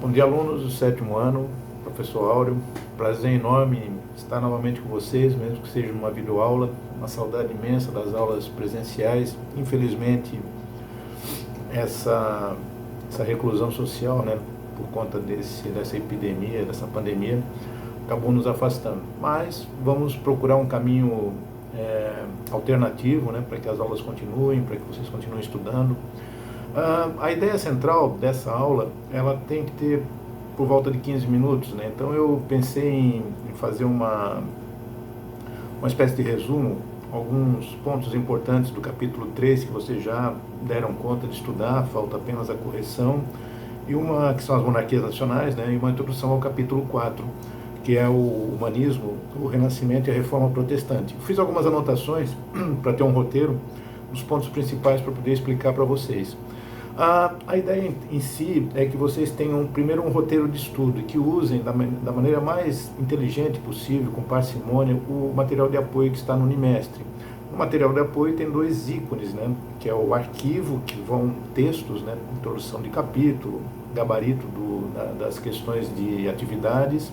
Bom dia, alunos do sétimo ano, professor Áureo. Prazer enorme estar novamente com vocês, mesmo que seja uma videoaula. Uma saudade imensa das aulas presenciais. Infelizmente, essa reclusão social, né, por conta dessa epidemia, dessa pandemia, acabou nos afastando. Mas vamos procurar um caminho alternativo, né, para que as aulas continuem, para que vocês continuem estudando. A ideia central dessa aula, ela tem que ter por volta de 15 minutos, né? Então eu pensei em fazer uma espécie de resumo, alguns pontos importantes do capítulo 3 que vocês já deram conta de estudar, falta apenas a correção, e uma que são as monarquias nacionais, né? E uma introdução ao capítulo 4, que é o humanismo, o renascimento e a reforma protestante. Eu fiz algumas anotações para ter um roteiro, os pontos principais para poder explicar para vocês. A ideia em si é que vocês tenham primeiro um roteiro de estudo e que usem da maneira mais inteligente possível, com parcimônia, o material de apoio que está no Unimestre. O material de apoio tem dois ícones, né, que é o arquivo, que vão textos, né, introdução de capítulo, gabarito das questões de atividades,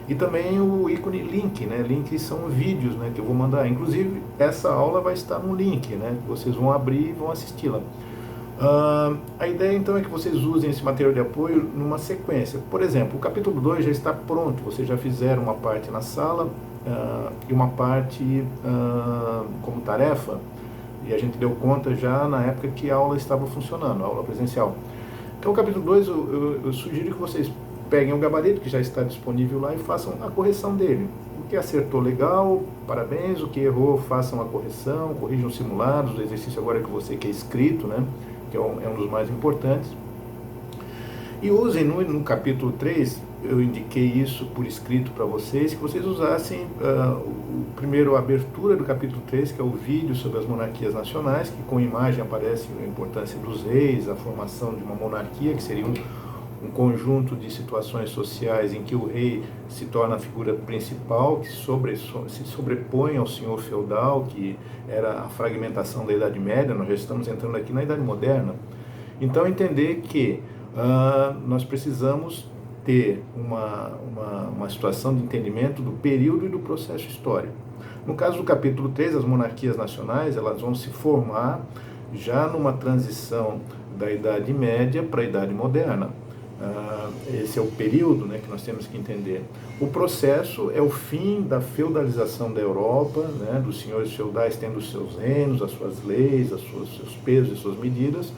e também o ícone link, né? Links são vídeos, né, que eu vou mandar. Inclusive, essa aula vai estar no link, né? Vocês vão abrir e vão assisti-la. A ideia então é que vocês usem esse material de apoio numa sequência. Por exemplo, o capítulo 2 já está pronto, vocês já fizeram uma parte na sala e uma parte como tarefa, e a gente deu conta já na época que a aula estava funcionando, a aula presencial. Então o capítulo 2 eu sugiro que vocês peguem o gabarito que já está disponível lá e façam a correção dele. O que acertou, legal, parabéns. O que errou, façam a correção, corrijam os simulados, o exercício agora que você que é escrito, né, que é um dos mais importantes. E usem no capítulo 3, eu indiquei isso por escrito para vocês, que vocês usassem primeiro a abertura do capítulo 3, que é o vídeo sobre as monarquias nacionais, que com imagem aparece a importância dos reis, a formação de uma monarquia, que seria um conjunto de situações sociais em que o rei se torna a figura principal, que se sobrepõe ao senhor feudal, que era a fragmentação da Idade Média. Nós já estamos entrando aqui na Idade Moderna. Então, entender que nós precisamos ter uma situação de entendimento do período e do processo histórico. No caso do capítulo 3, as monarquias nacionais, elas vão se formar já numa transição da Idade Média para a Idade Moderna. Esse é o período, né, que nós temos que entender. O processo é o fim da feudalização da Europa, né, dos senhores feudais tendo os seus reinos, as suas leis, seus pesos e suas medidas,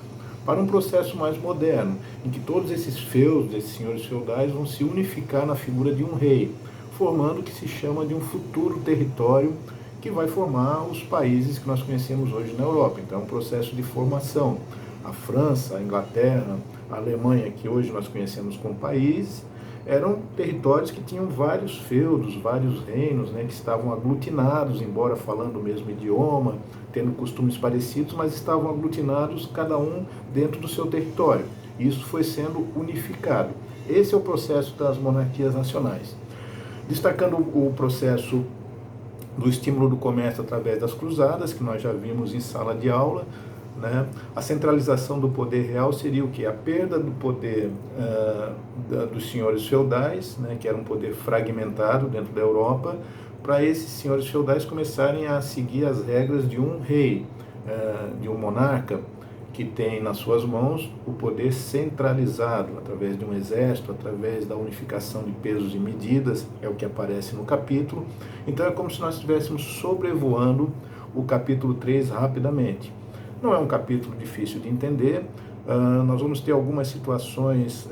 para um processo mais moderno, em que todos esses feudos, esses senhores feudais, vão se unificar na figura de um rei, formando o que se chama de um futuro território que vai formar os países que nós conhecemos hoje na Europa. Então é um processo de formação. A França, a Inglaterra, a Alemanha, que hoje nós conhecemos como país, eram territórios que tinham vários feudos, vários reinos, né, que estavam aglutinados, embora falando o mesmo idioma, tendo costumes parecidos, mas estavam aglutinados, cada um dentro do seu território. Isso foi sendo unificado. Esse é o processo das monarquias nacionais. Destacando o processo do estímulo do comércio através das cruzadas, que nós já vimos em sala de aula, né? A centralização do poder real seria o que? A perda do poder dos senhores feudais, né, que era um poder fragmentado dentro da Europa, para esses senhores feudais começarem a seguir as regras de um rei, de um monarca, que tem nas suas mãos o poder centralizado, através de um exército, através da unificação de pesos e medidas, é o que aparece no capítulo. Então é como se nós estivéssemos sobrevoando o capítulo 3 rapidamente. Não é um capítulo difícil de entender. Nós vamos ter algumas situações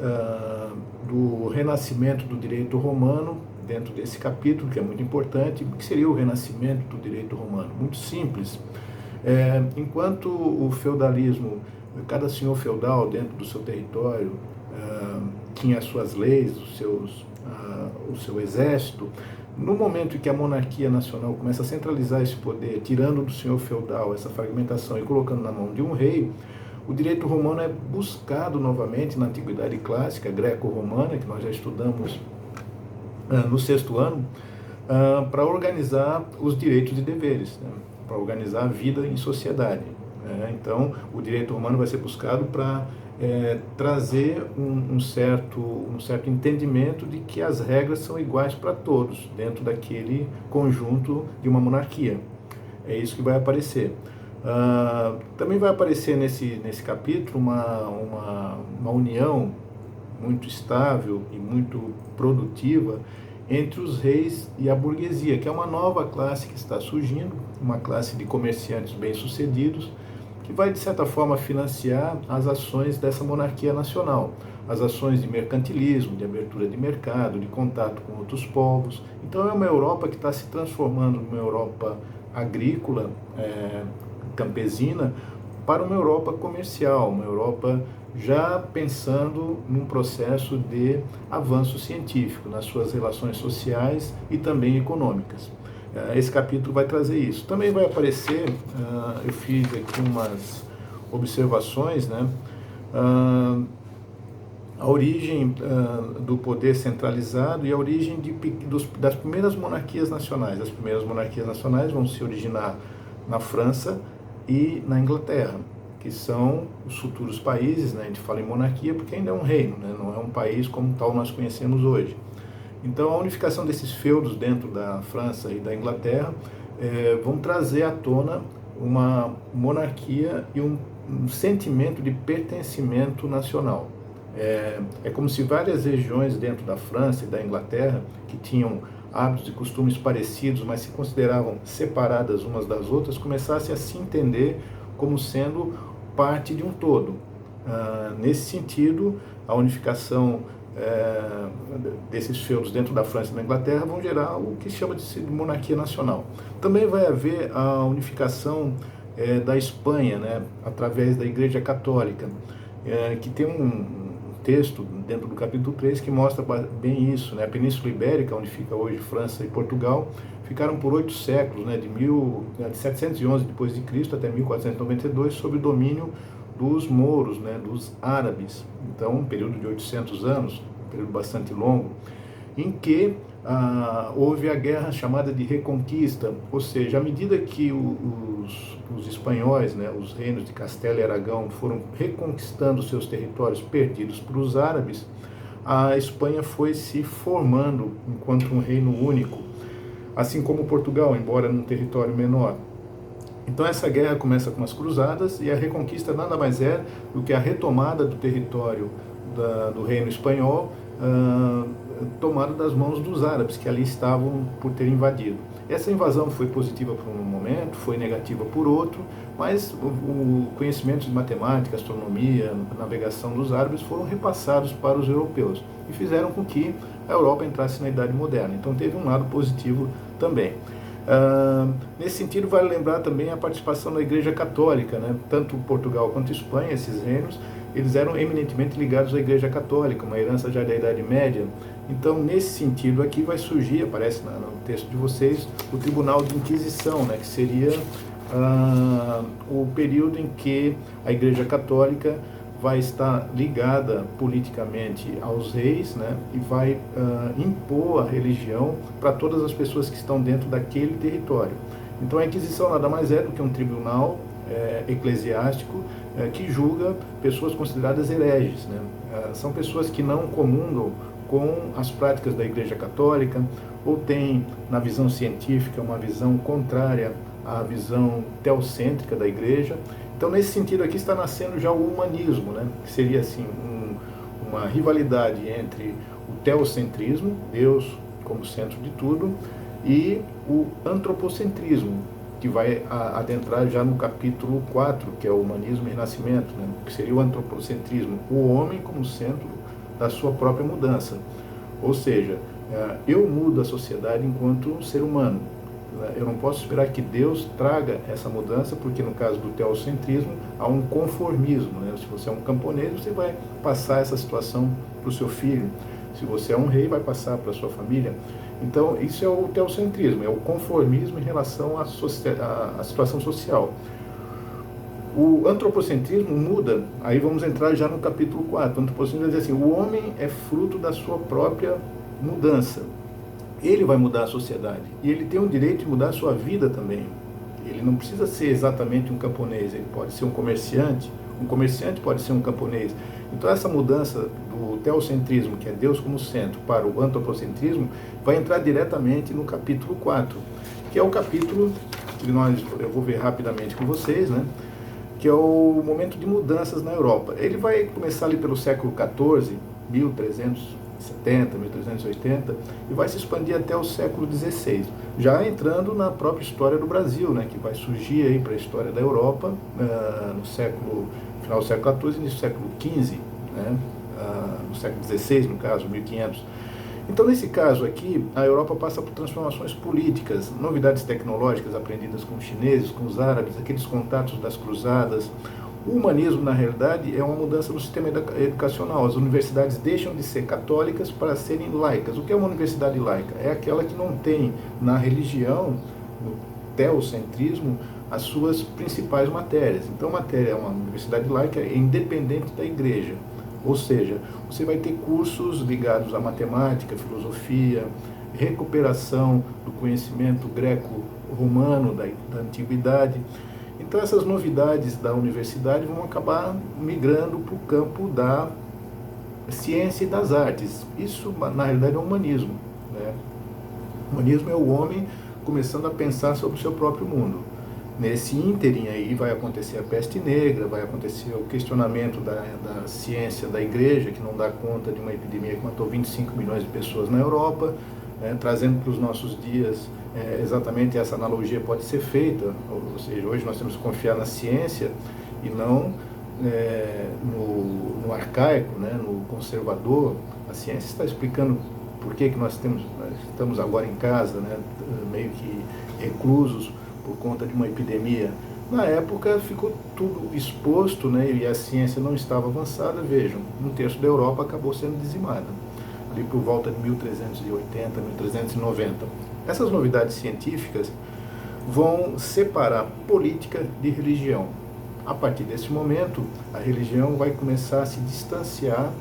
do renascimento do direito romano dentro desse capítulo, que é muito importante. O que seria o renascimento do direito romano? Muito simples. Enquanto o feudalismo, cada senhor feudal dentro do seu território tinha as suas leis, o seu exército, no momento em que a monarquia nacional começa a centralizar esse poder, tirando do senhor feudal essa fragmentação e colocando na mão de um rei, o direito romano é buscado novamente na antiguidade clássica, greco-romana, que nós já estudamos no sexto ano, para organizar os direitos e deveres, né? Para organizar a vida em sociedade. Então, o direito romano vai ser buscado para trazer um certo entendimento de que as regras são iguais para todos, dentro daquele conjunto de uma monarquia. É isso que vai aparecer. Também vai aparecer nesse capítulo uma união muito estável e muito produtiva entre os reis e a burguesia, que é uma nova classe que está surgindo, uma classe de comerciantes bem-sucedidos, que vai, de certa forma, financiar as ações dessa monarquia nacional, as ações de mercantilismo, de abertura de mercado, de contato com outros povos. Então é uma Europa que está se transformando numa Europa agrícola, campesina, para uma Europa comercial, uma Europa já pensando num processo de avanço científico nas suas relações sociais e também econômicas. Esse capítulo vai trazer isso. Também vai aparecer, eu fiz aqui umas observações, né? A origem do poder centralizado e a origem das primeiras monarquias nacionais. As primeiras monarquias nacionais vão se originar na França e na Inglaterra, que são os futuros países, né? A gente fala em monarquia porque ainda é um reino, né? Não é um país como tal nós conhecemos hoje. Então a unificação desses feudos dentro da França e da Inglaterra vão trazer à tona uma monarquia e um sentimento de pertencimento nacional. É como se várias regiões dentro da França e da Inglaterra, que tinham hábitos e costumes parecidos, mas se consideravam separadas umas das outras, começassem a se entender como sendo parte de um todo. Nesse sentido, a unificação desses feudos dentro da França e da Inglaterra vão gerar o que se chama de monarquia nacional. Também vai haver a unificação da Espanha, né, através da Igreja Católica, que tem um texto dentro do capítulo 3 que mostra bem isso, né? A Península Ibérica, onde fica hoje França e Portugal, ficaram por 8 séculos, né, de 711 depois de Cristo até 1492, sob o domínio dos mouros, né, dos árabes. Então, um período de 800 anos, um período bastante longo, em que houve a guerra chamada de Reconquista, ou seja, à medida que os espanhóis, né, os reinos de Castela e Aragão, foram reconquistando seus territórios perdidos para os árabes, a Espanha foi se formando enquanto um reino único, assim como Portugal, embora num território menor. Então essa guerra começa com as cruzadas e a Reconquista nada mais é do que a retomada do território do reino espanhol, tomado das mãos dos árabes, que ali estavam por ter invadido. Essa invasão foi positiva por um momento, foi negativa por outro, mas o conhecimento de matemática, astronomia, navegação dos árabes foram repassados para os europeus e fizeram com que a Europa entrasse na Idade Moderna. Então teve um lado positivo também. Nesse sentido, vale lembrar também a participação da Igreja Católica, né? Tanto Portugal quanto Espanha, esses reinos, eles eram eminentemente ligados à Igreja Católica, uma herança já da Idade Média. Então, nesse sentido aqui vai surgir, aparece no texto de vocês, o Tribunal de Inquisição, né? Que seria o período em que a Igreja Católica vai estar ligada politicamente aos reis, né, e vai impor a religião para todas as pessoas que estão dentro daquele território. Então a Inquisição nada mais é do que um tribunal eclesiástico que julga pessoas consideradas hereges, né? São pessoas que não comungam com as práticas da Igreja Católica ou têm, na visão científica, uma visão contrária à visão teocêntrica da Igreja. Então, nesse sentido aqui está nascendo já o humanismo, né? Que seria assim uma rivalidade entre o teocentrismo, Deus como centro de tudo, e o antropocentrismo, que vai adentrar já no capítulo 4, que é o humanismo e renascimento, né? Que seria o antropocentrismo, o homem como centro da sua própria mudança. Ou seja, eu mudo a sociedade enquanto ser humano. Eu não posso esperar que Deus traga essa mudança, porque no caso do teocentrismo há um conformismo, né? Se você é um camponês, você vai passar essa situação para o seu filho. Se você é um rei, vai passar para a sua família. Então, isso é o teocentrismo, é o conformismo em relação à situação social. O antropocentrismo muda, aí vamos entrar já no capítulo 4. O antropocentrismo diz assim: o homem é fruto da sua própria mudança. Ele vai mudar a sociedade e ele tem o direito de mudar a sua vida também. Ele não precisa ser exatamente um camponês, ele pode ser um comerciante Um comerciante pode ser um camponês. Então essa mudança do teocentrismo, que é Deus como centro, para o antropocentrismo, vai entrar diretamente no capítulo 4, que é o capítulo que eu vou ver rapidamente com vocês, né? Que é o momento de mudanças na Europa. Ele vai começar ali pelo século XIV, 1370, 1380, e vai se expandir até o século XVI, já entrando na própria história do Brasil, né, que vai surgir aí para a história da Europa no final do século XIV e início do século XV, né, no século XVI, no caso, 1500. Então, nesse caso aqui, a Europa passa por transformações políticas, novidades tecnológicas aprendidas com os chineses, com os árabes, aqueles contatos das cruzadas. O humanismo, na realidade, é uma mudança no sistema educacional. As universidades deixam de ser católicas para serem laicas. O que é uma universidade laica? É aquela que não tem na religião, no teocentrismo, as suas principais matérias. Então, uma universidade laica é independente da igreja. Ou seja, você vai ter cursos ligados à matemática, filosofia, recuperação do conhecimento greco-romano da antiguidade. Então essas novidades da universidade vão acabar migrando para o campo da ciência e das artes. Isso, na realidade, é o humanismo, né? O humanismo é o homem começando a pensar sobre o seu próprio mundo. Nesse ínterim aí vai acontecer a peste negra, vai acontecer o questionamento da ciência da igreja, que não dá conta de uma epidemia que matou 25 milhões de pessoas na Europa, trazendo para os nossos dias exatamente essa analogia pode ser feita, ou seja, hoje nós temos que confiar na ciência e não no arcaico, né, no conservador. A ciência está explicando por que nós estamos agora em casa, né, meio que reclusos, por conta de uma epidemia. Na época ficou tudo exposto, né, e a ciência não estava avançada. Vejam, um terço da Europa acabou sendo dizimada, ali por volta de 1380, 1390. Essas novidades científicas vão separar política de religião. A partir desse momento, a religião vai começar a se distanciar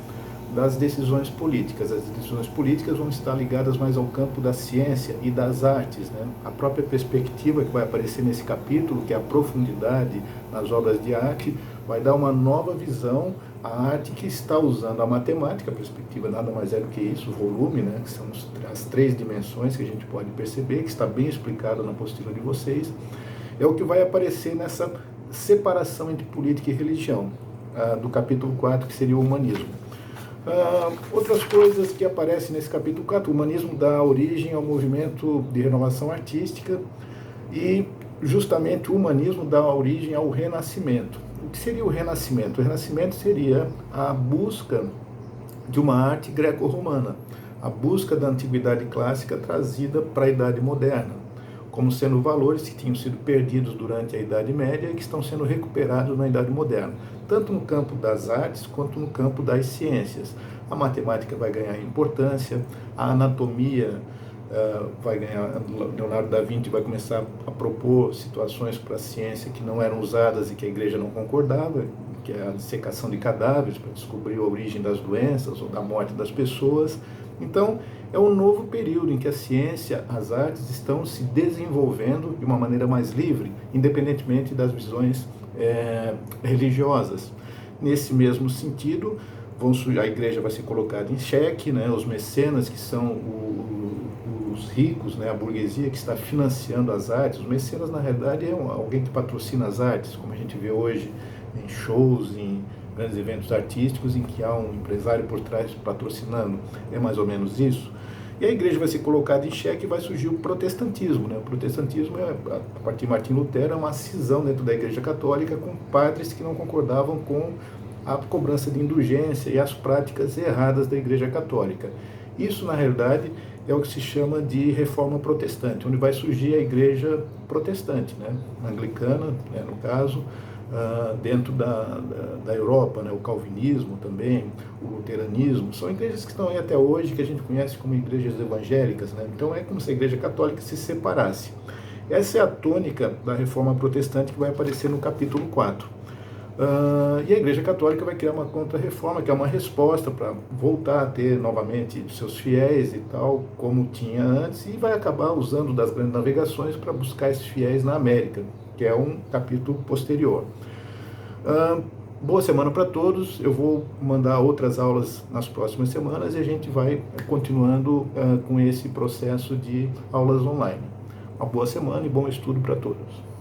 das decisões políticas. As decisões políticas vão estar ligadas mais ao campo da ciência e das artes, né? A própria perspectiva que vai aparecer nesse capítulo, que é a profundidade nas obras de arte, vai dar uma nova visão à arte que está usando a matemática. A perspectiva nada mais é do que isso, o volume, né? Que são as 3 dimensões que a gente pode perceber, que está bem explicado na apostila de vocês. É o que vai aparecer nessa separação entre política e religião, do capítulo 4, que seria o humanismo. Outras coisas que aparecem nesse capítulo 4, o humanismo dá origem ao movimento de renovação artística e justamente o humanismo dá origem ao renascimento. O que seria o renascimento? O renascimento seria a busca de uma arte greco-romana, a busca da antiguidade clássica trazida para a Idade Moderna, como sendo valores que tinham sido perdidos durante a Idade Média e que estão sendo recuperados na Idade Moderna, tanto no campo das artes quanto no campo das ciências. A matemática vai ganhar importância, a anatomia vai ganhar. Leonardo da Vinci vai começar a propor situações para a ciência que não eram usadas e que a igreja não concordava, que é a dissecação de cadáveres para descobrir a origem das doenças ou da morte das pessoas. Então, é um novo período em que a ciência, as artes estão se desenvolvendo de uma maneira mais livre, independentemente das visões religiosas. Nesse mesmo sentido, a igreja vai ser colocada em xeque, né? Os mecenas, que são os ricos, né? A burguesia que está financiando as artes. Os mecenas, na realidade, é alguém que patrocina as artes, como a gente vê hoje em shows, em grandes eventos artísticos, em que há um empresário por trás patrocinando. É mais ou menos isso. E a igreja vai ser colocada em xeque e vai surgir o protestantismo, né? O protestantismo, a partir de Martim Lutero, é uma cisão dentro da igreja católica com padres que não concordavam com a cobrança de indulgência e as práticas erradas da igreja católica. Isso, na realidade, é o que se chama de reforma protestante, onde vai surgir a igreja protestante, né? Anglicana, né, no caso, dentro da Europa, né? O calvinismo também, o luteranismo, são igrejas que estão aí até hoje, que a gente conhece como igrejas evangélicas, né? Então é como se a igreja católica se separasse. Essa é a tônica da reforma protestante que vai aparecer no capítulo 4. E a igreja católica vai criar uma contra-reforma, que é uma resposta para voltar a ter novamente seus fiéis e tal, como tinha antes, e vai acabar usando das grandes navegações para buscar esses fiéis na América, que é um capítulo posterior. boa semana para todos. Eu vou mandar outras aulas nas próximas semanas e a gente vai continuando com esse processo de aulas online. Uma boa semana e bom estudo para todos.